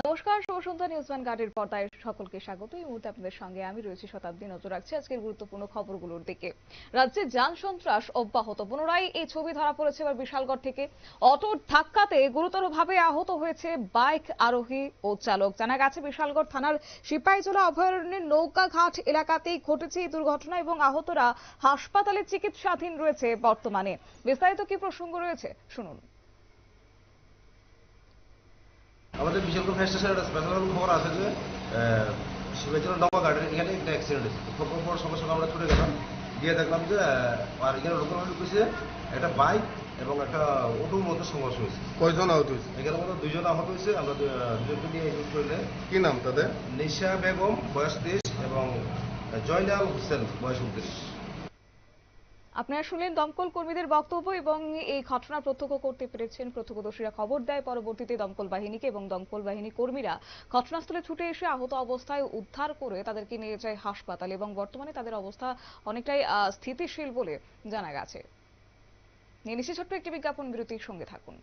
নমস্কার, শুভ সন্ধ্যা। নিউজ ভ্যানগার্ডের পর্দায় সকলকে স্বাগত। এই মুহূর্তে আপনাদের সঙ্গে আমি রয়েছি শতাব্দী। নজর রাখছি আজকের গুরুত্বপূর্ণ খবরগুলোর দিকে। রাজ্যে যান সন্ত্রাস অব্যাহত। পুনরায় এই ছবি ধরা পড়েছে এবার বিশালগড় থেকে। অটোর ধাক্কাতে গুরুতরভাবে আহত হয়েছে বাইক আরোহী ও চালক। জানা গেছে বিশালগড় থানার সিপাহীজলা অভয়ারণ্যের নৌকাঘাট এলাকাতেই ঘটেছে এই দুর্ঘটনা এবং আহতরা হাসপাতালে চিকিৎসাধীন রয়েছে বর্তমানে। বিস্তারিত কি প্রসঙ্গ রয়েছে শুনুন। আমাদের বিশালগড় ফায়ার স্টেশনে একটা স্পেশাল খবর আছে যে শিবাচল নৌকাঘাটের এখানে একটা অ্যাক্সিডেন্ট হয়েছে। খবর পর সঙ্গে সঙ্গে আমরা ছুটে গেলাম, গিয়ে দেখলাম যে আর এখানে লোকের ঢুকেছে একটা বাইক এবং একটা অটোর মধ্যে সংঘর্ষ হয়েছে। কয়জন আহত হয়েছে? এখানে মধ্যে 2 জন আহত হয়েছে। আমরা দুজনকে নিয়ে এডমিট করলে। কি নাম তাদের? নিশা বেগম বয়স 23 এবং জয়নাল হোসেন বয়স 29। আপনারা শুনলেন দমকল কর্মীদের বক্তব্য এবং এই ঘটনা প্রত্যক্ষ করতে পেরেছেন প্রত্যক্ষদর্শীরা। খবর দেয় পরবর্তীতে দমকল বাহিনীকে এবং দমকল বাহিনী কর্মীরা ঘটনাস্থলে ছুটে এসে আহত অবস্থায় উদ্ধার করে তাদেরকে নিয়ে যায় হাসপাতালে এবং বর্তমানে তাদের অবস্থা অনেকটাই স্থিতিশীল বলে জানা গেছে। নিয়ে নিচ্ছে ছোট্ট একটি বিজ্ঞাপন বিরতির সঙ্গে থাকুন।